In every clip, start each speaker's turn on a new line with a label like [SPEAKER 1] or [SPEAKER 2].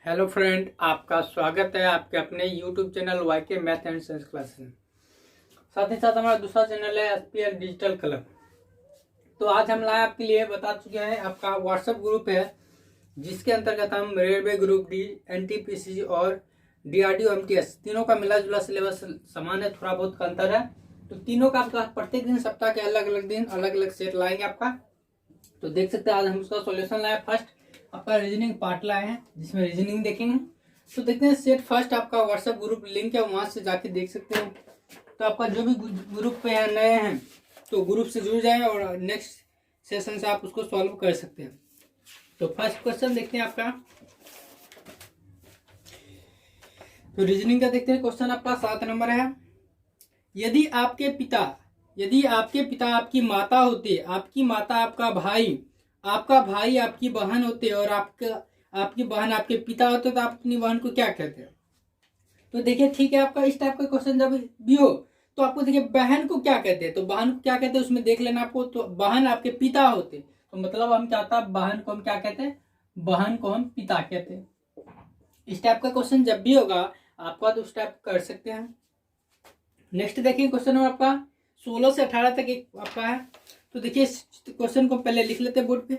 [SPEAKER 1] Hello friend, आपका स्वागत है आपके अपने YouTube channel Y K math and science class में। साथ ही साथ हमारा दूसरा चैनल है एसपीएल डिजिटल क्लब। तो आज हम लाए आपके लिए बता चुके हैं, आपका व्हाट्सएप ग्रुप है जिसके अंतर्गत हम रेलवे ग्रुप डी, एनटीपीसी और डीआरडीओ एमटीएस तीनों का मिला जुला सिलेबस समान है, थोड़ा बहुत का अंतर है। तो तीनों का आपका प्रत्येक दिन सप्ताह के अलग अलग दिन अलग अलग सेट लाएंगे आपका। तो देख सकते हैं आज हम उसका सॉल्यूशन लाए। फर्स्ट आपका रीजनिंग पार्ट लाए हैं जिसमें रीजनिंग देखेंगे। तो देखते हैं सेट फर्स्ट आपका व्हाट्सएप ग्रुप लिंक है, वहां से जाके देख सकते हो। तो आपका जो भी ग्रुप पे है नए हैं तो ग्रुप से जुड़ जाए और नेक्स्ट सेशन से आप उसको सॉल्व कर सकते हैं। तो फर्स्ट क्वेश्चन देखते हैं आपका। तो रीजनिंग का देखते हैं क्वेश्चन आपका 7 नंबर है। यदि आपके पिता आपकी माता होते, आपकी माता आपका भाई आपकी बहन होते और आपकी बहन आपके पिता होते तो आप अपनी बहन को क्या कहते हैं? तो देखिए ठीक है, आपका इस टाइप का क्वेश्चन जब भी हो तो आपको देखिए बहन को क्या कहते हैं, तो बहन को क्या कहते हैं उसमें देख लेना आपको। तो बहन आपके पिता होते तो मतलब हम क्या था, बहन को हम क्या कहते हैं, बहन को हम पिता कहते हैं। इस टाइप का क्वेश्चन जब भी होगा आपका तो उस टाइप कर सकते हैं। नेक्स्ट देखिए क्वेश्चन नंबर आपका 16 से 18 तक एक आपका है। तो देखिए क्वेश्चन को पहले लिख लेते हैं बोर्ड पे।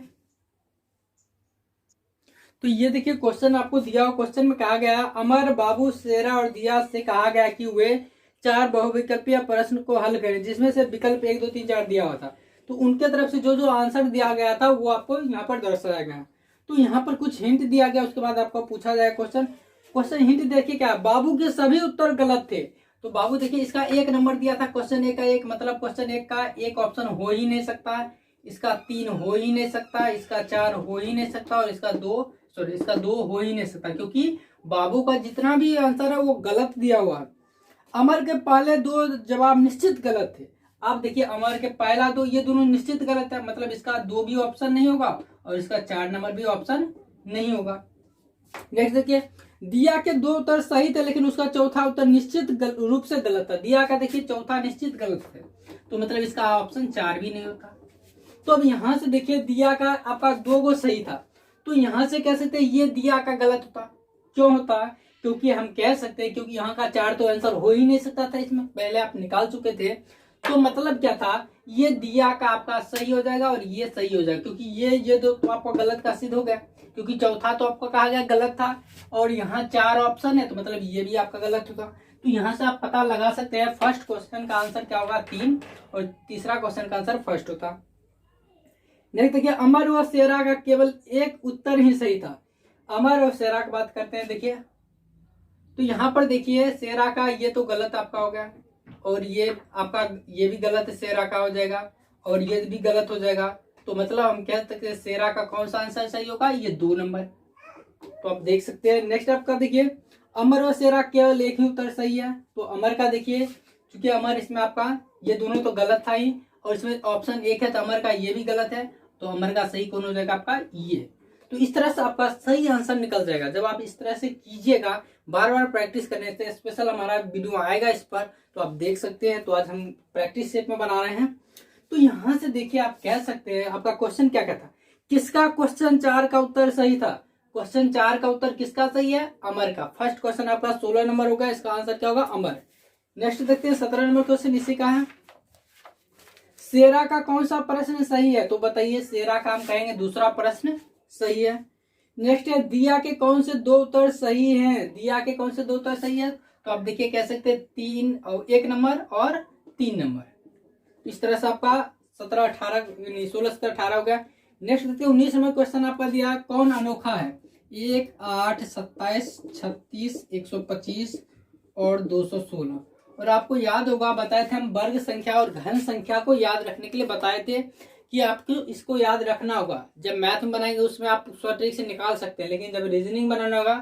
[SPEAKER 1] तो ये देखिए क्वेश्चन आपको दिया हुआ, क्वेश्चन में कहा गया अमर, बाबू, शेरा और दिया से कहा गया कि वे 4 बहुविकल्पीय प्रश्न को हल करें जिसमें से विकल्प 1 2 3 4 दिया हुआ था। तो उनके तरफ से जो जो आंसर दिया गया था वो आपको यहाँ पर दर्शाया गया। तो यहाँ पर कुछ हिंट दिया गया, उसके बाद आपको पूछा जाएगा क्वेश्चन हिंट देखिए क्या, बाबू के सभी उत्तर गलत थे। तो बाबू देखिए इसका 1 नंबर दिया था, क्वेश्चन 1 का 1 मतलब क्वेश्चन 1 का 1 ऑप्शन हो ही नहीं सकता, इसका 3 हो ही नहीं सकता, इसका 4 हो ही नहीं सकता और इसका 2 हो ही नहीं सकता, क्योंकि बाबू का जितना भी आंसर है वो गलत दिया हुआ है। अमर के पहले 2 जवाब निश्चित गलत थे। आप देखिए अमर के पहला 2 ये दोनों निश्चित गलत है, मतलब इसका 2 भी ऑप्शन नहीं होगा और इसका 4 नंबर भी ऑप्शन नहीं होगा। नेक्स्ट देखिए दिया के 2 उत्तर सही थे लेकिन उसका चौथा उत्तर निश्चित रूप से गलत था। दिया का देखिए चौथा निश्चित गलत है तो मतलब इसका ऑप्शन 4 भी नहीं होता। तो अब यहां से देखिए दिया का आपका 2 गो सही था, तो यहां से कह सकते हैं ये दिया का गलत होता। क्यों होता? क्योंकि हम कह सकते हैं क्योंकि यहाँ का 4 तो आंसर हो ही नहीं सकता था, इसमें पहले आप निकाल चुके थे। तो मतलब क्या था, ये दिया का आपका सही हो जाएगा और ये सही हो जाएगा, क्योंकि ये दो तो आपका गलत का सिद्ध हो गया, क्योंकि चौथा तो आपका कहा गया गलत था और यहाँ 4 ऑप्शन है तो मतलब ये भी आपका गलत होगा। तो यहाँ से आप पता लगा सकते हैं फर्स्ट क्वेश्चन का आंसर क्या होगा 3 और तीसरा क्वेश्चन का आंसर फर्स्ट होता। नेक्स्ट देखिए अमर व शेरा का केवल एक उत्तर ही सही था। अमर और शेरा की बात करते हैं। देखिए तो यहाँ पर देखिए शेरा का ये तो गलत आपका हो गया और ये आपका ये भी गलत शेरा का हो जाएगा और ये भी गलत हो जाएगा। तो मतलब हम कह सकते हैं शेरा का कौन सा आंसर सही होगा, ये 2 नंबर। तो आप देख सकते हैं। नेक्स्ट आपका देखिए अमर और शेरा केवल एक ही उत्तर सही है। तो अमर का देखिए क्योंकि अमर इसमें आपका ये दोनों तो गलत था ही और इसमें ऑप्शन 1 है तो अमर का ये भी गलत है, तो अमर का सही कौन हो जाएगा आपका ये। तो इस तरह से आपका सही आंसर निकल जाएगा जब आप इस तरह से कीजिएगा। बार बार प्रैक्टिस करने से स्पेशल हमारा वीडियो आएगा इस पर, तो आप देख सकते हैं। तो आज हम प्रैक्टिस सेट में बना रहे हैं। तो यहां से देखिए आप कह सकते हैं आपका क्वेश्चन क्या कहता, किसका क्वेश्चन 4 का उत्तर सही था। क्वेश्चन 4 का उत्तर किसका सही है, अमर का। फर्स्ट क्वेश्चन आपका 16 नंबर होगा, इसका आंसर क्या होगा, अमर। नेक्स्ट देखते हैं 17 नंबर क्वेश्चन इसी का है। शेरा का कौन सा प्रश्न सही है, तो बताइए शेरा का हम कहेंगे दूसरा प्रश्न सही है। नेक्स्ट है दिया के कौन से 2 उत्तर सही हैं, दिया के कौन से 2 उत्तर सही है, तो आप देखिए कह सकते हैं 3 और 1 नंबर और 3 नंबर। इस तरह से आपका 17 18 16 17 18 हो गया। नेक्स्ट देखिए 19 नंबर क्वेश्चन आपका दिया कौन अनोखा है, 1 8 27 36 125 और 216। और आपको याद होगा बताए थे हम वर्ग संख्या और घन संख्या को याद रखने के लिए बताए थे कि आपको इसको याद रखना होगा। जब मैथ में बनाएंगे उसमें आप ट्रिक से निकाल सकते हैं, लेकिन जब रीजनिंग बनाना होगा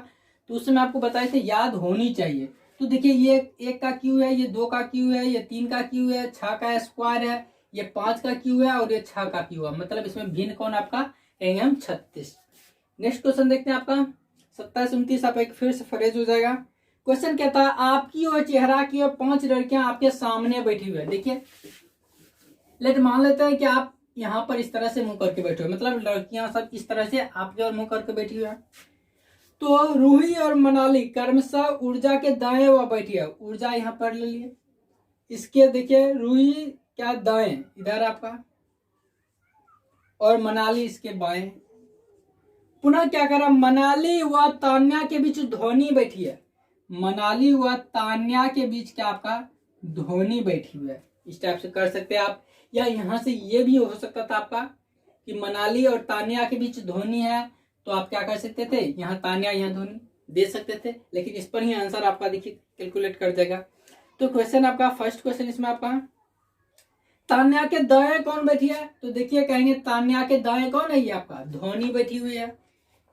[SPEAKER 1] तो उसमें आपको बताए थे याद होनी चाहिए। तो देखिए ये 1 का क्यू है, ये 2 का क्यू है, ये 3 का क्यू है, 6 का स्क्वायर है, ये 5 का क्यू है और ये 6 का क्यू है, मतलब इसमें भिन्न कौन आपका कहेंगे हम 36। नेक्स्ट क्वेश्चन देखते हैं आपका 27 29 आप एक फिर से फ्रेज हो जाएगा। क्वेश्चन कहता है आपकी और चेहरा की और 5 लड़कियां आपके सामने बैठी हुई है। देखिए लेट मान लेते हैं कि आप यहाँ पर इस तरह से मुंह करके बैठे हो, मतलब लड़कियां सब इस तरह से आपके और मुंह करके बैठी हुई है। तो रूही और मनाली क्रमशः ऊर्जा के दाएं व बैठी है। ऊर्जा यहाँ पर ले लिए, इसके देखिए रूही क्या दाएं इधर आपका और मनाली इसके बाएं। पुनः क्या करा, मनाली व तान्या के बीच धोनी बैठी है। मनाली व तान्या के बीच क्या आपका धोनी बैठी हुई है। इस टाइप से कर सकते हैं आप, या यहां से ये भी हो सकता था आपका कि मनाली और तान्या के बीच धोनी है, तो आप क्या कर सकते थे, यहाँ तान्या यहाँ धोनी दे सकते थे, लेकिन इस पर ही आंसर आपका देखिए कैलकुलेट कर देगा। तो क्वेश्चन आपका फर्स्ट क्वेश्चन इसमें आपका तान्या के दाएं कौन बैठी है, तो देखिए कहेंगे तान्या के दाएं कौन है, ये आपका धोनी बैठी हुई है।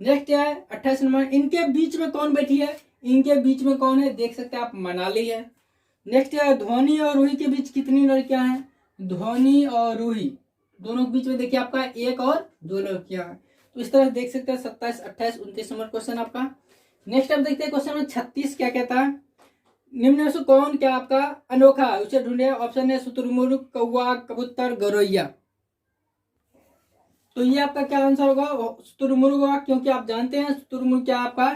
[SPEAKER 1] नेक्स्ट है 28 नंबर, इनके बीच में कौन बैठी है, इनके बीच में कौन है, देख सकते हैं आप मनाली है। नेक्स्ट है धोनी और रूही के बीच कितनी लड़कियां हैं, धोनी और रूही दोनों के बीच में देखिए आपका एक और दो लड़कियां हैं। तो इस तरह देख सकते हैं 27, 28, 29 नंबर क्वेश्चन आपका। नेक्स्ट आप देखते हैं क्वेश्चन नंबर 36 क्या कहता है, निम्न में से कौन क्या आपका अनोखा है, उसे ढूंढे। ऑप्शन है शुतुरमुर्ग, कौवा, कबूतर, गौरैया। तो ये आपका क्या आंसर होगा, शुतुरमुर्ग होगा, क्योंकि आप जानते हैं शुतुरमुर्ग क्या आपका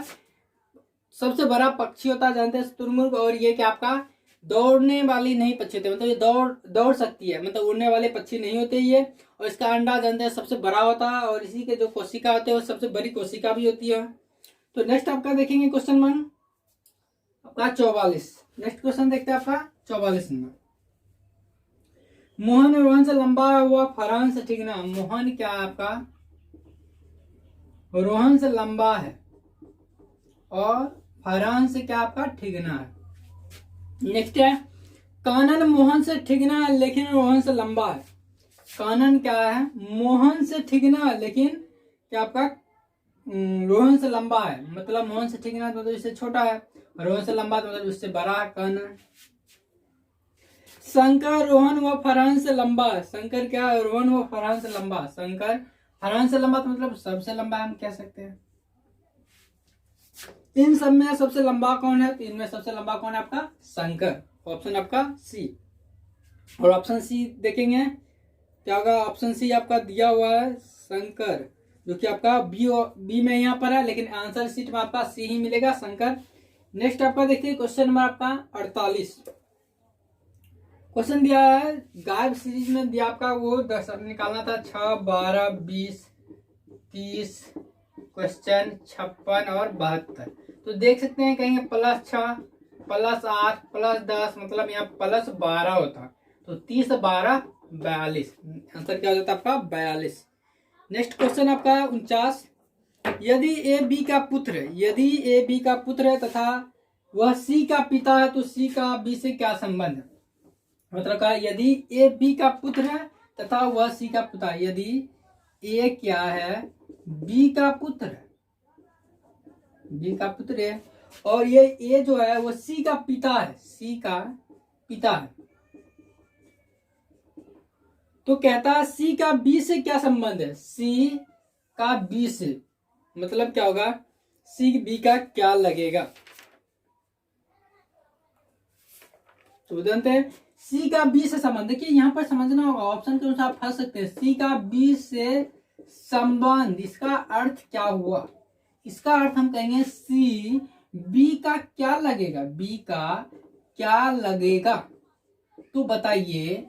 [SPEAKER 1] सबसे बड़ा पक्षी होता है, जानते हैं शुतुरमुर्ग। और ये क्या आपका दौड़ने वाली नहीं पक्षी होते, मतलब ये दौड़ सकती है, मतलब उड़ने वाले पक्षी नहीं होते ये। और इसका अंडा जानते हैं सबसे बड़ा होता है, और इसी के जो कोशिका होते हैं वो सबसे बड़ी कोशिका भी होती है। तो नेक्स्ट आपका देखेंगे क्वेश्चन नंबर आपका 44। नेक्स्ट क्वेश्चन देखते हैं आपका 44 नंबर, मोहन रोहन से लंबा हुआ फरहान से ठिगना। मोहन क्या आपका रोहन से लंबा है और फरहान से क्या आपका ठिगना है। नेक्स्ट है कानन मोहन से ठिगना है लेकिन रोहन से लंबा है। कानन क्या है, मोहन से ठिगना है लेकिन क्या आपका रोहन से लंबा है, मतलब मोहन से ठिगना मतलब इससे छोटा है, रोहन से लंबा मतलब इससे बड़ा है कानन। शंकर रोहन व फरहान से लंबा है। शंकर क्या है, रोहन व फरहान से लंबा। शंकर फरहान से लंबा तो मतलब सबसे लंबा हम कह सकते हैं। इन सब में सबसे लंबा कौन है, तो इनमें सबसे लंबा कौन है आपका शंकर। ऑप्शन आपका सी। और ऑप्शन सी देखेंगे क्या होगा, ऑप्शन सी आपका दिया हुआ है शंकर, जो कि आपका बी में यहाँ पर है, लेकिन आंसर शीट में आपका सी ही मिलेगा शंकर। नेक्स्ट आपका देखिए क्वेश्चन नंबर आपका 48। क्वेश्चन दिया है गायब सीरीज में दिया आपका वो 10 निकालना था, 6, 12, 20, 30 क्वेश्चन 56 और 72। तो देख सकते हैं कहीं +6 +8 +10 मतलब यहाँ +12 होता, तो 30 12 42, आंसर क्या हो जाता है आपका 42। नेक्स्ट क्वेश्चन आपका 49, यदि ए बी का पुत्र है, यदि ए बी का पुत्र है तथा वह सी का पिता है, तो सी का बी से क्या संबंध है। मतलब कहा यदि ए बी का पुत्र है तथा वह सी का पिता है, यदि ए क्या है बी का पुत्र है, बी का पुत्र है, और ये ए जो है वो सी का पिता है, सी का पिता है, तो कहता है सी का बी से क्या संबंध है, सी का बी से मतलब क्या होगा, सी बी का क्या लगेगा। तो जानते हैं सी का बी से संबंध, देखिए यहाँ पर समझना होगा, ऑप्शन के अनुसार आप फंस सकते हैं। सी का बी से संबंध, इसका अर्थ क्या हुआ, इसका अर्थ हम कहेंगे सी बी का क्या लगेगा, बी का क्या लगेगा। तो बताइए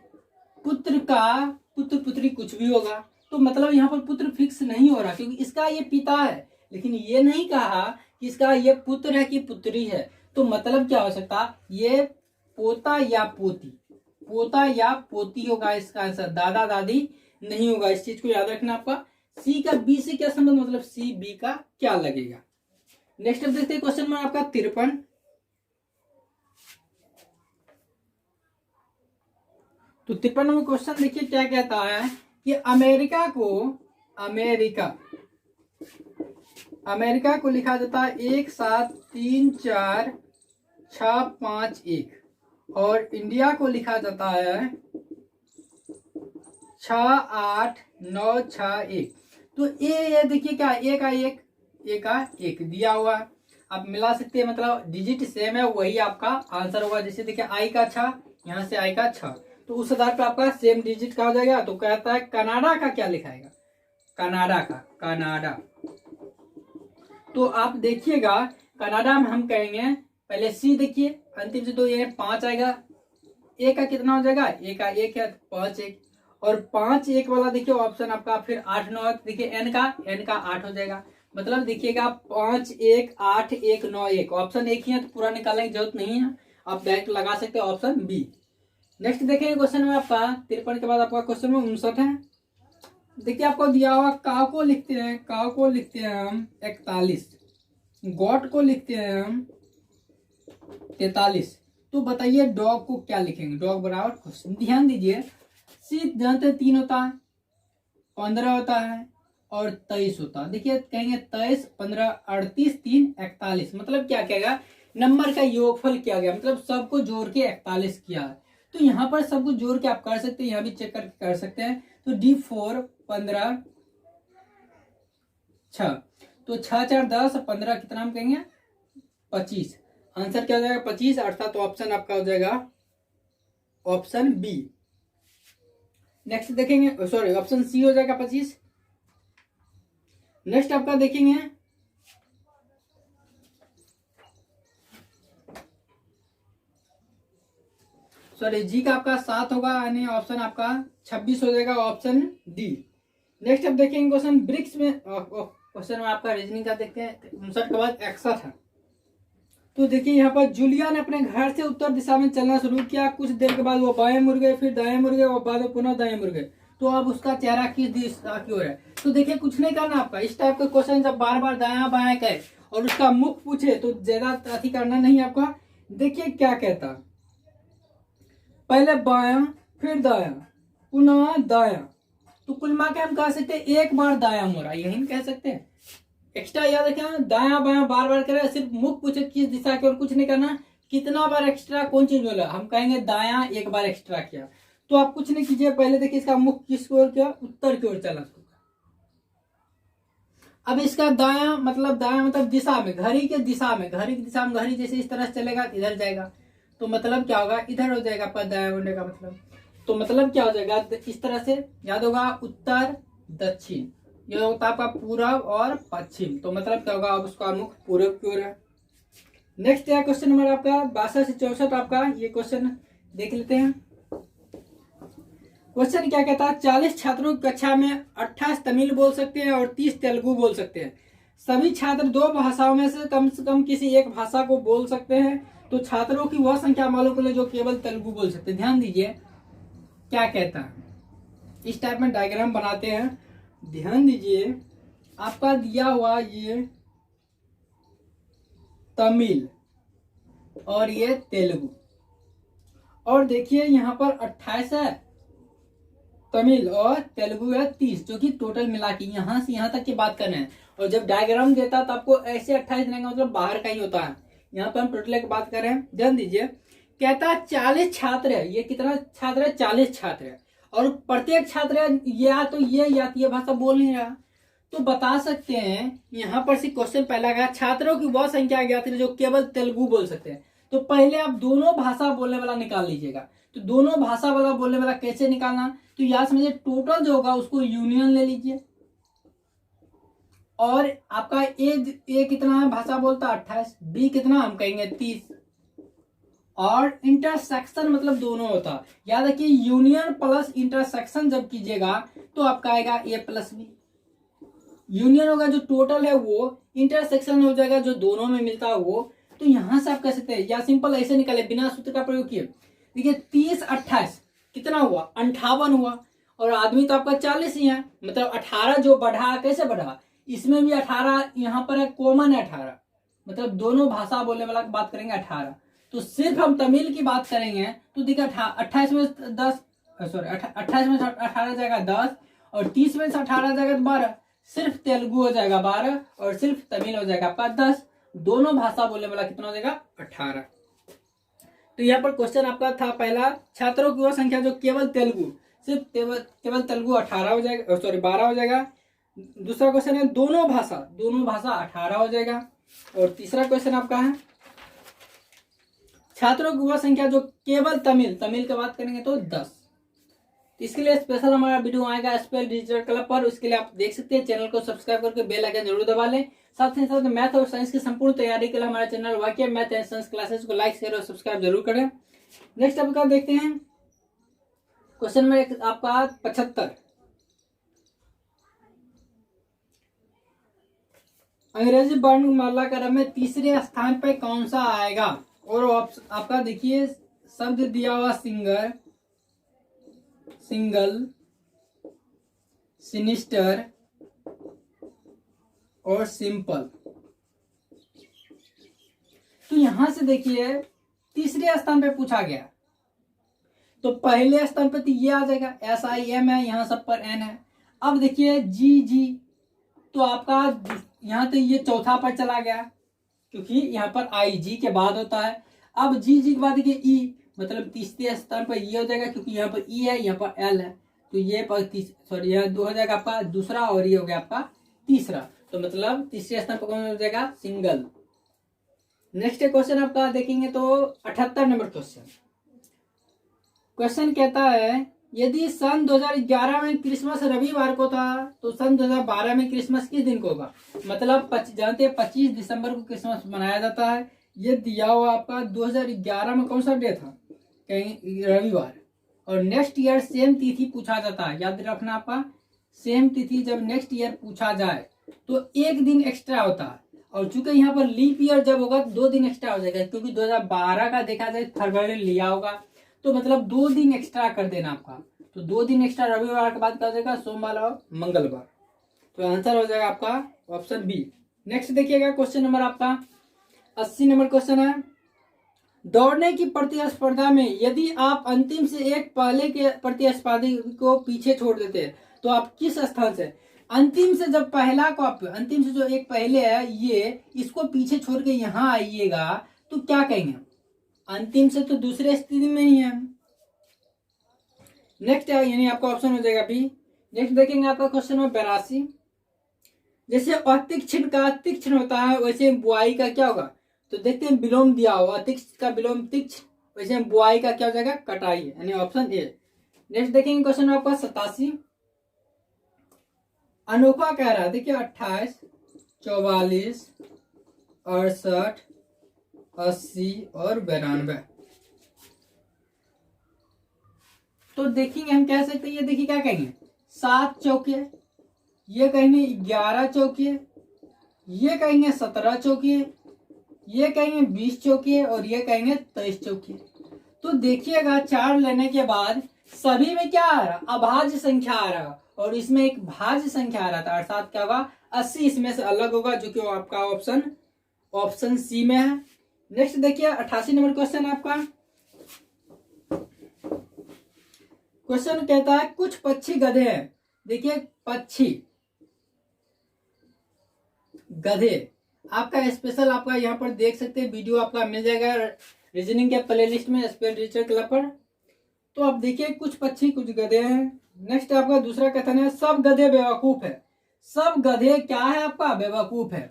[SPEAKER 1] पुत्र का पुत्र पुत्री कुछ भी होगा, तो मतलब यहाँ पर पुत्र फिक्स नहीं हो रहा, क्योंकि इसका ये पिता है, लेकिन ये नहीं कहा कि इसका ये पुत्र है कि पुत्री है। तो मतलब क्या हो सकता, ये पोता या पोती, पोता या पोती होगा इसका आंसर, दादा दादी नहीं होगा। इस चीज को याद रखना आपका। सी का बी से क्या संबंध, मतलब सी बी का क्या लगेगा। नेक्स्ट अब देखते हैं क्वेश्चन में आपका 53। तो 53 नंबर क्वेश्चन देखिए क्या कहता है कि अमेरिका को लिखा जाता है 1 7 3 4 6 5 1, और इंडिया को लिखा जाता है 6 8 9 6 1। तो ये देखिए क्या ए का एक दिया हुआ है, आप मिला सकते हैं, मतलब डिजिट सेम है वही आपका आंसर होगा। जैसे देखिए आई का 6, यहाँ से आई का 6, तो उस आधार पर आपका सेम डिजिट का हो जाएगा। तो कहता है कनाडा का क्या लिखाएगा, कनाडा का, कनाडा। तो आप देखिएगा कनाडा में हम कहेंगे पहले सी, देखिए अंतिम से दो ये 5 आएगा, ए का कितना हो जाएगा, ए का 1 है 5 1, और 5 1 वाला देखिए ऑप्शन आपका फिर 8 9, देखिए एन का 8 हो जाएगा। मतलब देखिएगा 5 1 8 1 9 1, ऑप्शन एक ही है तो पूरा निकालने की जरूरत नहीं है, आप डायरेक्ट लगा सकते हैं ऑप्शन बी। नेक्स्ट देखेंगे क्वेश्चन में आपका 53 के बाद आपका क्वेश्चन में 59 है। देखिए आपको दिया हुआ काव को लिखते हैं हम 41, गॉट को लिखते हैं हम 43। तो बताइए डॉग को क्या लिखेंगे, डॉग बराबर क्वेश्चन। ध्यान दीजिए सी जानते 3 होता है, 15 होता है और 23 होता है। देखिए कहेंगे 23 15 38 3 41, मतलब क्या कहेगा नंबर का योगफल किया गया, मतलब सबको जोड़ के 41 किया है। तो यहाँ पर सब कुछ जोड़ के आप कर सकते हैं, यहाँ भी चेक करके कर सकते हैं। तो D4 15 6, तो 6 4 10 15 कितना हम कहेंगे 25, आंसर क्या हो जाएगा 25, अर्थात ऑप्शन आपका हो जाएगा ऑप्शन बी। नेक्स्ट देखेंगे, सॉरी ऑप्शन सी हो जाएगा 25। नेक्स्ट आपका देखेंगे सॉरी जी का आपका 7 होगा, यानी ऑप्शन आपका 26 हो जाएगा, ऑप्शन डी। नेक्स्ट अब देखेंगे क्वेश्चन ब्रिक्स में, क्वेश्चन में आपका रीजनिंग का देखते हैं 59 के बाद 61 है। तो देखिए यहाँ पर जूलिया ने अपने घर से उत्तर दिशा में चलना शुरू किया, कुछ देर के बाद वो बाएं मुड़ गए, फिर दाएं मुड़ गए और बाद में पुनः दाएं मुड़ गए। तो अब उसका चेहरा किस दिशा की ओर है। तो देखिए कुछ नहीं करना आपका, इस टाइप के क्वेश्चन जब बार बार दायां बायां करे और उसका मुख पूछे तो ज्यादा अति करना नहीं आपका। देखिए क्या कहता, पहले बायां फिर दायां पुनः दायां, तो कुल मिला के हम कह सकते हैं एक बार दायां मुड़ा, यही कह सकते हैं। एक्स्ट्रा याद रखें, दायां बायां बार बार करे, सिर्फ मुख पूछे किस दिशा की ओर, कुछ नहीं करना। कितना बार एक्स्ट्रा कौन चीज बोला, हम कहेंगे दायां एक बार एक्स्ट्रा किया। तो आप कुछ नहीं कीजिए, पहले देखिए इसका मुख किस ओर किया, उत्तर की ओर चला। अब इसका दायां मतलब दिशा में, घड़ी की दिशा में, घड़ी जैसे इस तरह से चलेगा इधर जाएगा, तो मतलब क्या होगा इधर हो जाएगा आपका दायां होने का मतलब। तो मतलब क्या हो जाएगा इस तरह से याद होगा, उत्तर दक्षिण, ये होता है आपका पूरब और पश्चिम। तो मतलब क्या होगा, अब उसका मुख पूरब की ओर है। नेक्स्ट है क्वेश्चन नंबर आपका 62 से 64 आपका, ये क्वेश्चन देख लेते हैं। क्वेश्चन क्या कहता है, 40 छात्रों की कक्षा में 28 तमिल बोल सकते हैं और 30 तेलुगु बोल सकते हैं। सभी छात्र दो भाषाओं में से कम किसी एक भाषा को बोल सकते हैं। तो छात्रों की वह संख्या मालूम करें जो केवल तेलुगु बोल सकते हैं। ध्यान दीजिए क्या कहता है, इस टाइप में डायग्राम बनाते हैं। ध्यान दीजिए आपका दिया हुआ ये तमिल और ये तेलुगु, और देखिए यहाँ पर 28 है तमिल और तेलुगु है 30, जो कि टोटल मिला के यहाँ से यहाँ तक की बात कर रहे हैं। और जब डायग्राम देता है तो आपको ऐसे 28 देंगे, मतलब बाहर का ही होता है। यहाँ पर हम टोटल की बात कर रहे हैं। ध्यान दीजिए कहता है 40 छात्र है, ये कितना छात्र है 40 छात्र है, और प्रत्येक छात्र या तो ये भाषा बोल नहीं रहा। तो बता सकते हैं यहाँ पर से क्वेश्चन पहला गया, छात्रों की वह संख्या ज्ञात है जो केवल तेलुगु बोल सकते हैं। तो पहले आप दोनों भाषा बोलने वाला निकाल लीजिएगा। तो दोनों भाषा वाला बोलने वाला कैसे निकालना, तो याद समझिए टोटल जो होगा उसको यूनियन ले लीजिए, और आपका ए कितना है भाषा बोलता 28, बी कितना हम कहेंगे 30, और इंटरसेक्शन मतलब दोनों होता। याद रखिए यूनियन प्लस इंटरसेक्शन जब कीजिएगा तो आपका आएगा ए प्लस बी। यूनियन होगा जो टोटल है वो, इंटरसेक्शन हो जाएगा जो दोनों में मिलता है वो। तो यहां से आप कह सकते हैं, या सिंपल ऐसे निकाले बिना सूत्र का प्रयोग किए। देखिए 30 28 कितना हुआ 58 हुआ, और आदमी तो आपका 40 ही है, मतलब 18 जो बढ़ा कैसे बढ़ा, इसमें भी 18 यहाँ पर है, कॉमन है 18, मतलब दोनों भाषा बोलने वाला बात करेंगे 18। तो सिर्फ हम तमिल की बात करेंगे तो देखिए 28 में 10 सॉरी 28 में 18 जाएगा 10, और 30 में से 18 जाएगा 12, सिर्फ तेलुगु हो जाएगा 12 और सिर्फ तमिल हो जाएगा आपका 10। दोनों भाषा बोलने वाला कितना हो जाएगा 18। तो यहाँ पर क्वेश्चन आपका था पहला, छात्रों की वह संख्या जो केवल तेलुगु, सिर्फ केवल तेलुगु 18 हो जाएगा, सॉरी 12 हो जाएगा। दूसरा क्वेश्चन है दोनों भाषा 18 हो जाएगा। और तीसरा क्वेश्चन आपका है छात्रों की वह संख्या जो केवल तमिल की बात करेंगे तो 10। तो इसके लिए स्पेशल हमारा वीडियो आएगा एसपीएल डिजिटल क्लब पर, उसके लिए आप देख सकते हैं। चैनल को सब्सक्राइब करके बेल आइकन जरूर दबा लें। साथ ही साथ मैथ और साइंस की संपूर्ण तैयारी के लिए हमारे चैनल वाक्य मैथ एंड साइंस क्लासेस को लाइक शेयर और सब्सक्राइब जरूर करें। नेक्स्ट आपका देखते हैं क्वेश्चन नंबर आपका 75। अंग्रेजी वर्णमाला क्रम में तीसरे स्थान पर कौन सा आएगा? और आपका देखिए शब्द दिया हुआ सिंगर, सिंगल, सिनिस्टर और सिंपल। तो यहां से देखिए तीसरे स्थान पे पूछा गया, तो पहले स्थान पे तो ये आ जाएगा, SIM है, यहाँ सब पर N है। अब देखिए GG, तो आपका यहाँ तो ये चौथा पर चला गया, क्योंकि यहाँ पर IG के बाद होता है। अब GG के बाद देखिए E, मतलब तीसरे स्थान पर ये हो जाएगा, क्योंकि यहाँ पर E है, यहाँ पर L है, तो ये पर सॉरी यहाँ दो हो जाएगा आपका दूसरा, और ये हो गया आपका तीसरा। तो मतलब तीसरे स्थान पर कौन हो जाएगा? सिंगल। नेक्स्ट क्वेश्चन आपका देखेंगे तो 78 नंबर क्वेश्चन कहता है यदि सन 2011 में क्रिसमस रविवार को था तो सन 2012 में क्रिसमस किस दिन को होगा? मतलब जानते हैं 25 दिसंबर को क्रिसमस मनाया जाता है। ये दिया हुआ आपका 2011 में कौन सा डे था? कहीं रविवार। और नेक्स्ट ईयर सेम तिथि पूछा जाता है, याद रखना आपका, सेम तिथि जब नेक्स्ट ईयर पूछा जाए तो एक दिन एक्स्ट्रा होता है। और चूंकि यहाँ पर लीप ईयर जब होगा 2 दिन एक्स्ट्रा हो जाएगा, क्योंकि 2012 का देखा जाए फरवरी लिया होगा, तो मतलब 2 दिन एक्स्ट्रा कर देना आपका। तो 2 दिन एक्स्ट्रा रविवार के बाद क्या हो जाएगा? सोमवार और मंगलवार। तो आंसर हो जाएगा आपका ऑप्शन बी। नेक्स्ट देखिएगा क्वेश्चन नंबर आपका 80 नंबर क्वेश्चन है, दौड़ने की प्रतिस्पर्धा में यदि आप अंतिम से एक पहले के प्रतिस्पर्धी को पीछे छोड़ देते तो आप किस स्थान से? अंतिम से जब पहला को आप, अंतिम से जो एक पहले है ये, इसको पीछे छोड़ के यहाँ आइएगा तो क्या कहेंगे? अंतिम से तो दूसरे स्थिति में ही है। नेक्स्ट यानी आपका ऑप्शन हो जाएगा बी। नेक्स्ट देखेंगे आपका क्वेश्चन नंबर 82, जैसे अतिक्षण का तीक्ष्ण होता है वैसे बुआई का क्या होगा? तो देखते हैं विलोम दिया हुआ, अतिक्ष का विलोम तीक्ष्ण, वैसे बुआई का क्या हो जाएगा? कटाई, यानी ऑप्शन ए। नेक्स्ट देखेंगे क्वेश्चन आपका 87, अनोखा कह रहा है, देखिए 28, 44, 68, 80 और 92। तो देखेंगे हम कह सकते हैं, ये देखिए क्या कहेंगे? 7 चौके, ये कहेंगे 11 चौके, ये कहेंगे 17 चौके, ये कहेंगे 20 चौके और ये कहेंगे 23 चौके। तो देखिएगा 4 लेने के बाद सभी में क्या आ रहा? अभाज्य संख्या आ रहा, और इसमें एक भाज्य संख्या आ रहा था, अर्थात क्या होगा? 80 इसमें से अलग होगा, जो कि आपका ऑप्शन सी में है। नेक्स्ट देखिए 88 नंबर क्वेश्चन आपका। क्वेश्चन कहता है कुछ पक्षी गधे हैं, देखिए पक्षी गधे, आपका स्पेशल आपका यहाँ पर देख सकते हैं, वीडियो आपका मिल जाएगा रीजनिंग के प्लेलिस्ट में स्पेल टीचर क्लब पर। तो आप देखिए कुछ पक्षी कुछ गधे हैं। नेक्स्ट आपका दूसरा कथन है सब गधे बेवकूफ है। सब गधे क्या है? आपका बेवकूफ है।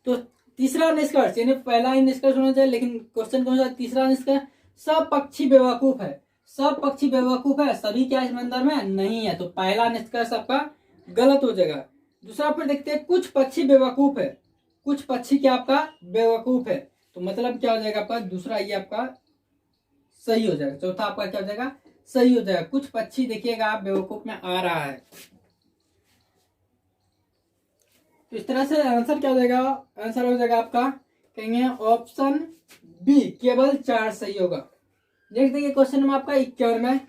[SPEAKER 1] तो तीसरा निष्कर्ष, यानी पहला ही निष्कर्ष होना चाहिए, लेकिन क्वेश्चन कौन सा? तीसरा निष्कर्ष, सब पक्षी बेवकूफ है। सब पक्षी बेवकूफ है, सभी क्या इस मंदिर में नहीं है, तो पहला निष्कर्ष आपका गलत हो जाएगा। दूसरा पर देखते हैं कुछ पक्षी बेवकूफ है, कुछ पक्षी क्या आपका? बेवकूफ है, तो मतलब क्या हो जाएगा आपका? दूसरा ये आपका सही हो जाएगा। चौथा आपका क्या हो जाएगा? सही हो जाएगा। कुछ पक्षी देखिएगा आप बेवकूफ में आ रहा है। तो इस तरह से आंसर क्या हो जाएगा? आंसर हो जाएगा आपका कहेंगे ऑप्शन बी, केवल 4 सही होगा। नेक्स्ट देखिए क्वेश्चन नंबर आपका 51,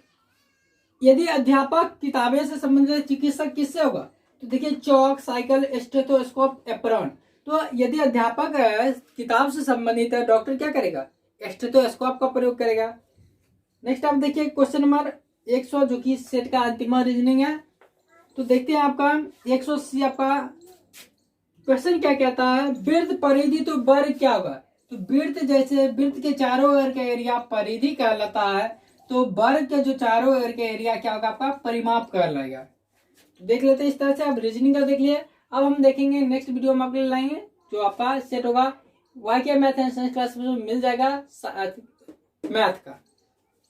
[SPEAKER 1] यदि अध्यापक किताबें से संबंधित चिकित्सक किससे होगा? तो देखिए चौक, साइकिल, स्टेथोस्कोप, एप्रॉन। तो यदि अध्यापक किताब से संबंधित है, डॉक्टर क्या करेगा? स्टेथोस्कोप का प्रयोग करेगा। नेक्स्ट आप देखिए क्वेश्चन नंबर 100, जो कि सेट का अंतिम रीजनिंग है। तो देखते हैं आपका 180 आपका क्वेश्चन क्या कहता है, वृत्त परिधि तो वर्ग क्या होगा? तो वृत्त जैसे वृत्त के चारों ओर का एरिया परिधि कहलाता है, तो वर्ग के जो चारों ओर का एरिया क्या होगा? आपका परिमाप कहलाएगा। तो देख लेते हैं, इस तरह से आप रीजनिंग का देख लिए। अब हम देखेंगे नेक्स्ट वीडियो में आपके लिए लाएंगे जो आपका सेट होगा वाईके मैथ एंड साइंस क्लास में मिल जाएगा मैथ का।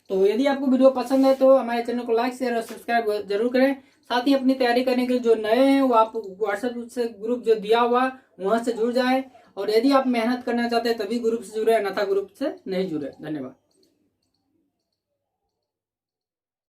[SPEAKER 1] तो यदि आपको वीडियो पसंद है तो हमारे चैनल को लाइक शेयर और सब्सक्राइब जरूर करें। साथ ही अपनी तैयारी करने के लिए जो नए हैं वो आप व्हाट्सएप से ग्रुप जो दिया हुआ वहां से जुड़ जाए, और यदि आप मेहनत करना चाहते हैं तभी ग्रुप से जुड़े, अन्यथा ग्रुप से नहीं जुड़े। धन्यवाद।